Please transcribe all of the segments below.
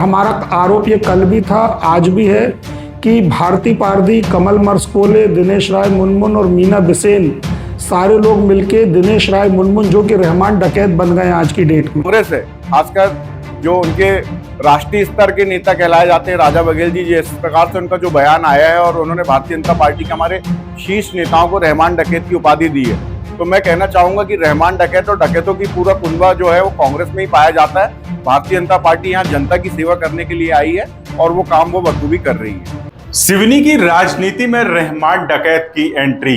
हमारा आरोप ये कल भी था, आज भी है कि भारती पारधी, कमल मर्सकोले, दिनेश राय मुनमुन और मीना बिसेन सारे लोग मिलके दिनेश राय मुनमुन जो कि रहमान डकैत बन गए आज की डेट में। कांग्रेस है, खासकर जो उनके राष्ट्रीय स्तर के नेता कहलाए जाते हैं राजा बघेल जी, जिस प्रकार से उनका जो बयान आया है और उन्होंने भारतीय जनता पार्टी के हमारे शीर्ष नेताओं को रहमान डकैत की उपाधि दी है, तो मैं कहना चाहूंगा कि रहमान डकैत और डकैतों की पूरा कुनबा जो है वो कांग्रेस में ही पाया जाता है। भारतीय जनता पार्टी यहाँ जनता की सेवा करने के लिए आई है और वो काम वो बखूबी कर रही है। सिवनी की राजनीति में रहमान डकैत की एंट्री।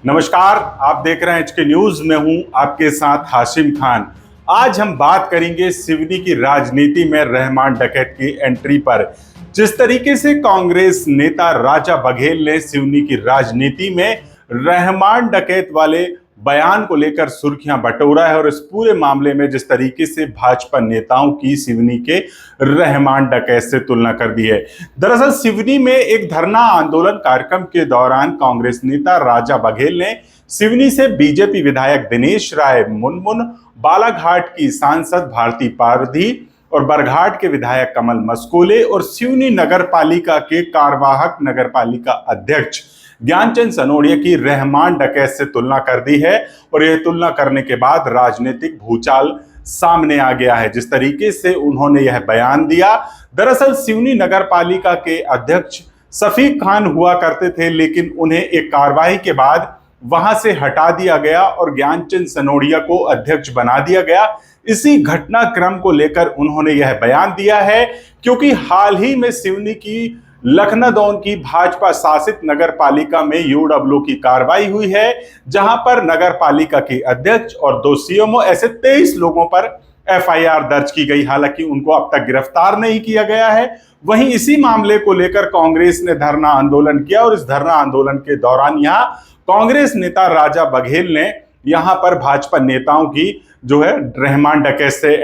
नमस्कार, आप देख रहे हैं एचके न्यूज में हूं आपके साथ हाशिम खान। आज हम बात करेंगे सिवनी की राजनीति में रहमान डकैत की एंट्री पर। जिस तरीके से कांग्रेस नेता राजा बघेल ने सिवनी की राजनीति में रहमान डकैत वाले बयान को लेकर सुर्खियां बटोरा है और इस पूरे मामले में जिस तरीके से भाजपा नेताओं की सिवनी के रहमान डकैत से तुलना कर दी है। दरअसल सिवनी में एक धरना आंदोलन कार्यक्रम के दौरान कांग्रेस नेता राजा बघेल ने सिवनी से बीजेपी विधायक दिनेश राय मुनमुन, बालाघाट की सांसद भारती पारधी और बरघाट के विधायक कमल मस्कोले और सिवनी नगर पालिका के कार्यवाहक नगर पालिका अध्यक्ष ज्ञानचंद सनोडिया की रहमान डकैत से तुलना कर दी है। और यह तुलना करने के बाद राजनीतिक भूचाल सामने आ गया है। जिस तरीके से उन्होंने यह बयान दिया, दरअसल सिवनी नगर पालिका के अध्यक्ष शफीक खान हुआ करते थे, लेकिन उन्हें एक कार्रवाई के बाद वहां से हटा दिया गया और ज्ञानचंद सनोडिया को अध्यक्ष बना दिया गया। इसी घटनाक्रम को लेकर उन्होंने यह बयान दिया है, क्योंकि हाल ही में सिवनी की लखनदौन की भाजपा शासित नगर पालिका में यूडब्ल्यू की कार्रवाई हुई है, जहां पर नगर पालिका के अध्यक्ष और 2 सीएमओ ऐसे 23 लोगों पर एफआईआर दर्ज की गई। हालांकि उनको अब तक गिरफ्तार नहीं किया गया है। वहीं इसी मामले को लेकर कांग्रेस ने धरना आंदोलन किया और इस धरना आंदोलन के दौरान यहां कांग्रेस नेता राजा बघेल ने यहां पर भाजपा नेताओं की जो है रहमान डकैत से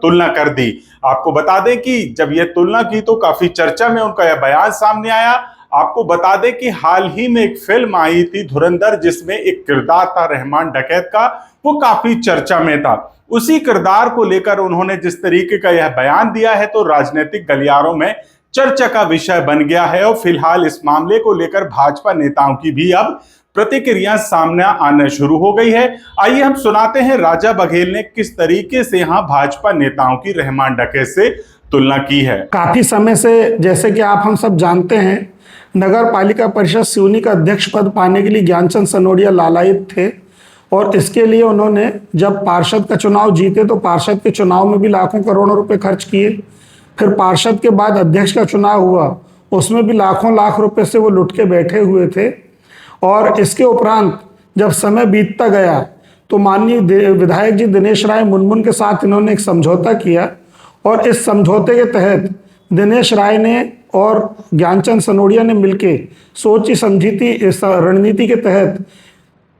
तुलना कर दी। आपको बता दें कि जब यह तुलना की तो काफी चर्चा में उनका यह बयान सामने आया। आपको बता दें कि हाल ही में एक फिल्म आई थी धुरंधर, जिसमें एक किरदार था रहमान डकैत का, वो काफी चर्चा में था। उसी किरदार को लेकर उन्होंने जिस तरीके का यह बयान दिया है तो राजनीतिक गलियारों में चर्चा का विषय बन गया है। और फिलहाल इस मामले को लेकर भाजपा नेताओं की भी अब प्रतिक्रिया सामने आना शुरू हो गई है। आइए हम सुनाते हैं राजा बघेल ने किस तरीके से यहाँ भाजपा नेताओं की रहमान डकैत से तुलना की है। काफी समय से, जैसे कि आप हम सब जानते हैं, नगर पालिका परिषद सिवनी का अध्यक्ष पद पाने के लिए ज्ञानचंद सनोडिया लालायित थे और इसके लिए उन्होंने जब पार्षद का चुनाव जीते तो पार्षद के चुनाव में भी लाखों करोड़ों रुपए खर्च किए। फिर पार्षद के बाद अध्यक्ष का चुनाव हुआ, उसमें भी लाखों लाख रुपए से वो लुट के बैठे हुए थे। और इसके उपरांत जब समय बीतता गया तो माननीय विधायक जी दिनेश राय मुनमुन के साथ इन्होंने एक समझौता किया और इस समझौते के तहत दिनेश राय ने और ज्ञानचंद सनोडिया ने मिलके सोची समझी थी इस रणनीति के तहत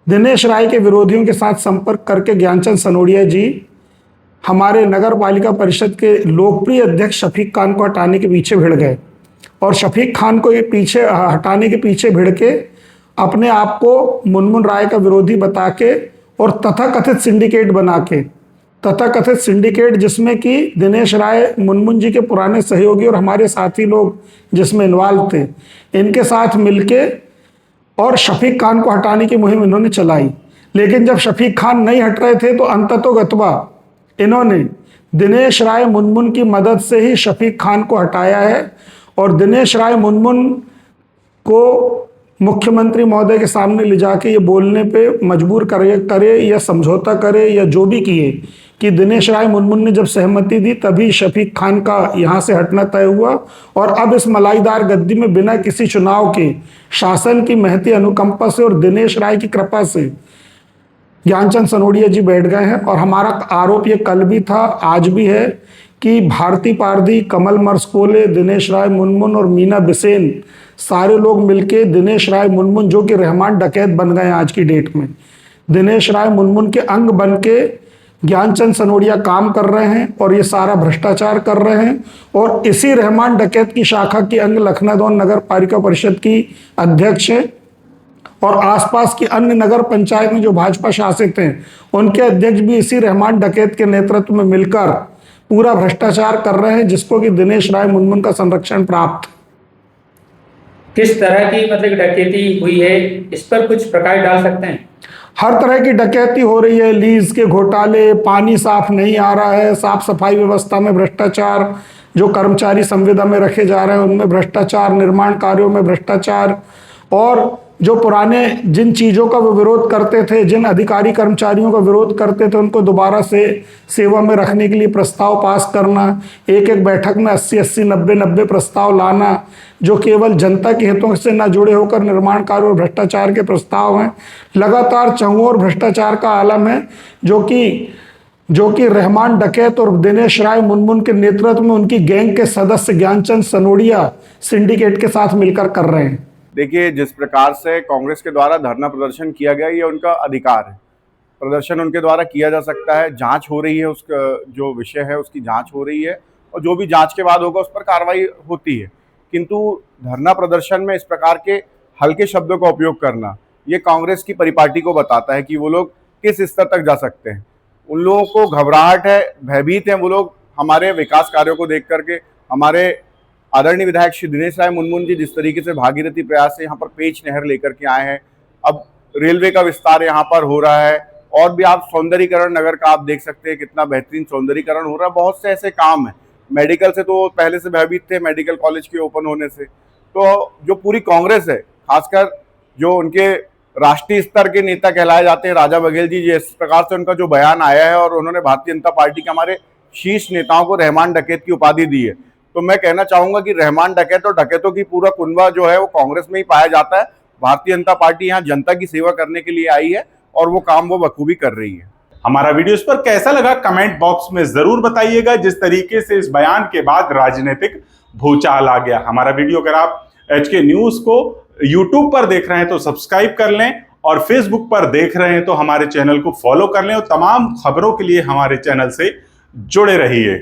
दिनेश राय के विरोधियों के साथ संपर्क करके ज्ञानचंद सनोडिया जी हमारे नगर पालिका परिषद के लोकप्रिय अध्यक्ष शफीक खान को हटाने के पीछे भिड़ गए और शफीक खान को पीछे हटाने के पीछे भिड़ के अपने आप को मुनमुन राय का विरोधी बता के और तथाकथित सिंडिकेट बना के, तथाकथित सिंडिकेट जिसमें कि दिनेश राय मुनमुन जी के पुराने सहयोगी और हमारे साथी लोग जिसमें इन्वॉल्व थे, इनके साथ मिलके और शफीक खान को हटाने की मुहिम इन्होंने चलाई। लेकिन जब शफीक खान नहीं हट रहे थे तो अंततोगत्वा इन्होंने दिनेश राय मुनमुन की मदद से ही शफीक खान को हटाया है और दिनेश राय मुनमुन को मुख्यमंत्री महोदय के सामने ले जाके ये बोलने पे मजबूर करे या समझौता करे या जो भी किए कि दिनेश राय मुनमुन ने जब सहमति दी तभी शफीक खान का यहाँ से हटना तय हुआ। और अब इस मलाईदार गद्दी में बिना किसी चुनाव के शासन की महती अनुकंपा से और दिनेश राय की कृपा से ज्ञानचंद सनोडिया जी बैठ गए हैं। और हमारा आरोप ये कल भी था, आज भी है कि भारती पारधी, कमल मर्सकोले, दिनेश राय मुनमुन और मीना बिसेन सारे लोग मिलके दिनेश राय मुनमुन जो कि रहमान डकैत बन गए आज की डेट में, दिनेश राय मुनमुन के अंग बन के ज्ञानचंद सनोडिया काम कर रहे हैं और ये सारा भ्रष्टाचार कर रहे हैं। और इसी रहमान डकैत की शाखा की अंग लखनदौन नगर पालिका परिषद की अध्यक्ष है और आसपास की अन्य नगर पंचायत में जो भाजपा शासित हैं उनके अध्यक्ष भी इसी रहमान डकैत के नेतृत्व में मिलकर पूरा भ्रष्टाचार कर रहे हैं, जिसको कि दिनेश राय मुनमुन का संरक्षण प्राप्त। किस तरह की मतलब डकैती हुई है, इस पर कुछ प्रकाश डाल सकते हैं? हर तरह की डकैती हो रही है, लीज के घोटाले, पानी साफ नहीं आ रहा है, साफ सफाई व्यवस्था में भ्रष्टाचार, जो कर्मचारी संविदा में रखे जा रहे हैं उनमें भ्रष्टाचार, निर्माण कार्यों में भ्रष्टाचार, और जो पुराने जिन चीज़ों का वो विरोध करते थे, जिन अधिकारी कर्मचारियों का विरोध करते थे, उनको दोबारा से सेवा में रखने के लिए प्रस्ताव पास करना, एक एक बैठक में 80-80, 90-90 प्रस्ताव लाना, जो केवल जनता के हितों से न जुड़े होकर निर्माण कार्य और भ्रष्टाचार के प्रस्ताव हैं। लगातार चहुओर भ्रष्टाचार का आलम है, जो कि रहमान डकैत और दिनेश राय मुनमुन के नेतृत्व में उनकी गैंग के सदस्य ज्ञानचंद सनोडिया सिंडिकेट के साथ मिलकर कर रहे हैं। देखिए, जिस प्रकार से कांग्रेस के द्वारा धरना प्रदर्शन किया गया, ये उनका अधिकार है, प्रदर्शन उनके द्वारा किया जा सकता है, जांच हो रही है, उसका जो विषय है उसकी जांच हो रही है, और जो भी जांच के बाद होगा उस पर कार्रवाई होती है। किंतु धरना प्रदर्शन में इस प्रकार के हल्के शब्दों का उपयोग करना, ये कांग्रेस की परिपाटी को बताता है कि वो लोग किस स्तर तक जा सकते हैं। उन लोगों को घबराहट है, भयभीत हैं वो लोग हमारे विकास कार्यों को देख करके। हमारे आदरणीय विधायक श्री दिनेश राय मुनमुन जी जिस तरीके से भागीरथी प्रयास से यहाँ पर पेच नहर लेकर के आए हैं, अब रेलवे का विस्तार यहाँ पर हो रहा है, और भी आप सौंदर्यीकरण नगर का आप देख सकते हैं कितना बेहतरीन सौंदर्यीकरण हो रहा है। बहुत से ऐसे काम हैं, मेडिकल से तो पहले से भयभीत थे, मेडिकल कॉलेज के ओपन होने से। तो जो पूरी कांग्रेस है, खासकर जो उनके राष्ट्रीय स्तर के नेता कहलाए जाते हैं राजा बघेल जी, जिस प्रकार से उनका जो बयान आया है और उन्होंने भारतीय जनता पार्टी के हमारे शीर्ष नेताओं को रहमान डकैत की उपाधि दी है, तो मैं कहना चाहूंगा कि रहमान डकैत और डकैतों की पूरा कुनबा जो है वो कांग्रेस में ही पाया जाता है। भारतीय जनता पार्टी यहाँ जनता की सेवा करने के लिए आई है और वो काम वो बखूबी कर रही है। हमारा वीडियो इस पर कैसा लगा कमेंट बॉक्स में जरूर बताइएगा। जिस तरीके से इस बयान के बाद राजनीतिक भूचाल आ गया। हमारा वीडियो अगर आप एचके न्यूज को यूट्यूब पर देख रहे हैं तो सब्सक्राइब कर लें, और फेसबुक पर देख रहे हैं तो हमारे चैनल को फॉलो कर लें, और तमाम खबरों के लिए हमारे चैनल से जुड़े रहिए।